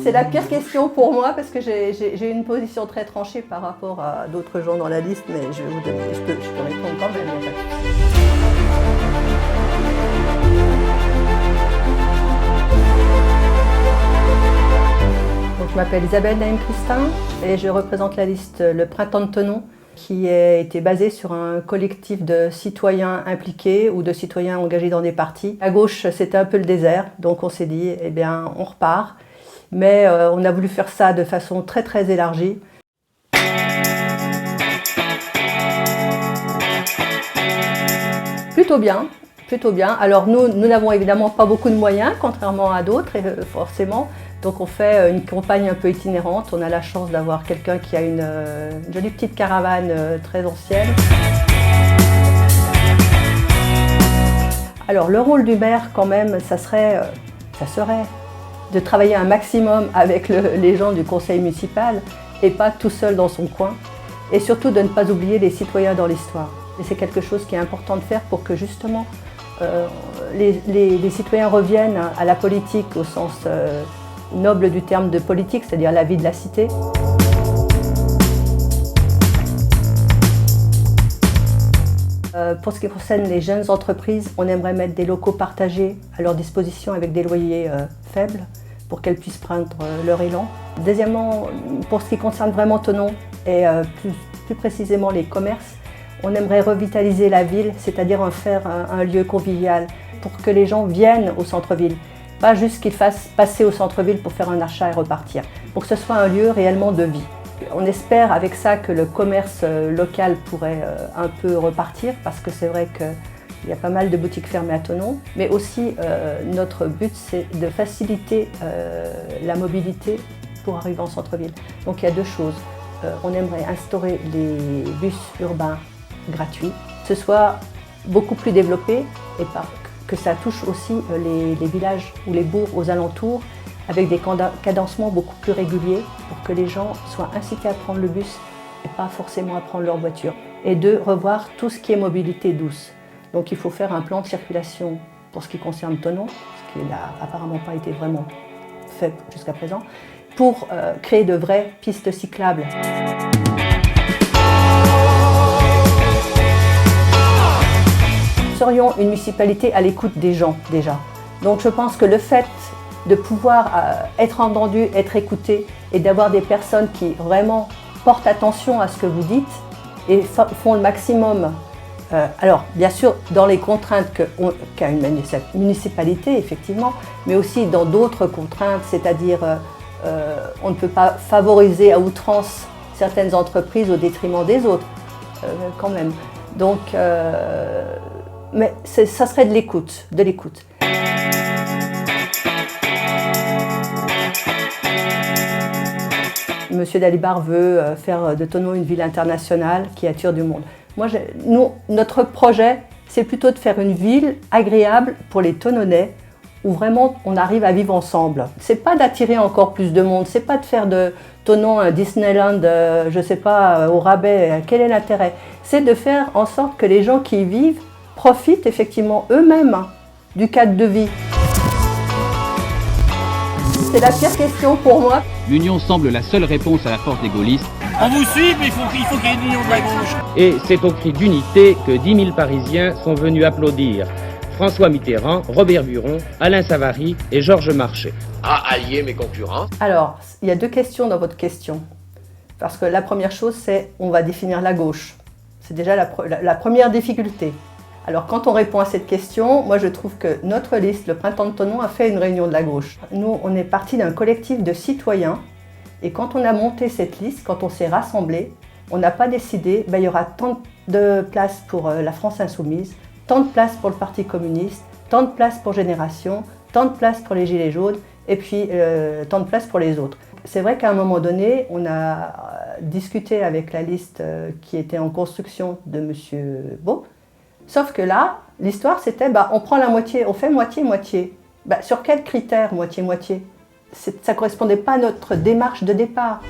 C'est la pire question pour moi parce que j'ai une position très tranchée par rapport à d'autres gens dans la liste, mais je vais vous donner, je peux répondre quand même. Il y a pas de souci. Donc, je m'appelle Isabelle Naïm-Christin et je représente la liste Le Printemps de Thonon, qui a été basée sur un collectif de citoyens impliqués ou de citoyens engagés dans des partis. À gauche, c'était un peu le désert, donc on s'est dit, eh bien, on repart. Mais on a voulu faire ça de façon très très élargie. Plutôt bien, plutôt bien. Alors nous n'avons évidemment pas beaucoup de moyens, contrairement à d'autres, forcément. Donc on fait une campagne un peu itinérante. On a la chance d'avoir quelqu'un qui a une jolie petite caravane très ancienne. Alors le rôle du maire quand même, ça serait de travailler un maximum avec les gens du conseil municipal et pas tout seul dans son coin. Et surtout de ne pas oublier les citoyens dans l'histoire. Et c'est quelque chose qui est important de faire pour que justement les citoyens reviennent à la politique au sens noble du terme de politique, c'est-à-dire la vie de la cité. Pour ce qui concerne les jeunes entreprises, on aimerait mettre des locaux partagés à leur disposition avec des loyers faibles pour qu'elles puissent prendre leur élan. Deuxièmement, pour ce qui concerne vraiment Thonon et plus précisément les commerces, on aimerait revitaliser la ville, c'est-à-dire en faire un lieu convivial pour que les gens viennent au centre-ville. Pas juste qu'ils fassent passer au centre-ville pour faire un achat et repartir, pour que ce soit un lieu réellement de vie. On espère avec ça que le commerce local pourrait un peu repartir parce que c'est vrai qu'il y a pas mal de boutiques fermées à Thonon. Mais aussi notre but c'est de faciliter la mobilité pour arriver en centre-ville. Donc il y a deux choses. On aimerait instaurer les bus urbains gratuits, que ce soit beaucoup plus développé et que ça touche aussi les villages ou les bourgs aux alentours, avec des cadencements beaucoup plus réguliers pour que les gens soient incités à prendre le bus et pas forcément à prendre leur voiture. Et de revoir tout ce qui est mobilité douce. Donc il faut faire un plan de circulation pour ce qui concerne Thonon, ce qui n'a apparemment pas été vraiment fait jusqu'à présent, pour créer de vraies pistes cyclables. Nous serions une municipalité à l'écoute des gens déjà. Donc je pense que le fait de pouvoir être entendu, être écouté et d'avoir des personnes qui vraiment portent attention à ce que vous dites et font le maximum. Alors bien sûr dans les contraintes qu'a une municipalité effectivement, mais aussi dans d'autres contraintes, c'est-à-dire on ne peut pas favoriser à outrance certaines entreprises au détriment des autres quand même. Donc, mais ça serait de l'écoute, Monsieur Dalibard veut faire de Thonon une ville internationale qui attire du monde. Notre projet, c'est plutôt de faire une ville agréable pour les Thononnais, où vraiment on arrive à vivre ensemble. C'est pas d'attirer encore plus de monde, c'est pas de faire de Thonon un Disneyland, je sais pas, au rabais, quel est l'intérêt? C'est de faire en sorte que les gens qui y vivent profitent effectivement eux-mêmes du cadre de vie. C'est la pire question pour moi. L'union semble la seule réponse à la force des gaullistes. On vous suit, mais il faut qu'il y ait une union de la gauche. Et c'est au cri d'unité que 10 000 Parisiens sont venus applaudir François Mitterrand, Robert Buron, Alain Savary et Georges Marchais. À allier mes concurrents. Alors, il y a deux questions dans votre question. Parce que la première chose, c'est on va définir la gauche. C'est déjà la première difficulté. Alors quand on répond à cette question, moi je trouve que notre liste, le Printemps de Thonon, a fait une réunion de la gauche. Nous, on est parti d'un collectif de citoyens et quand on a monté cette liste, quand on s'est rassemblés, on n'a pas décidé, il y aura tant de places pour la France Insoumise, tant de places pour le Parti communiste, tant de places pour Génération, tant de places pour les Gilets jaunes et puis tant de places pour les autres. C'est vrai qu'à un moment donné, on a discuté avec la liste qui était en construction de M. Beau. Sauf que là, l'histoire c'était, on prend la moitié, on fait moitié-moitié. Sur quels critères moitié-moitié? Ça ne correspondait pas à notre démarche de départ.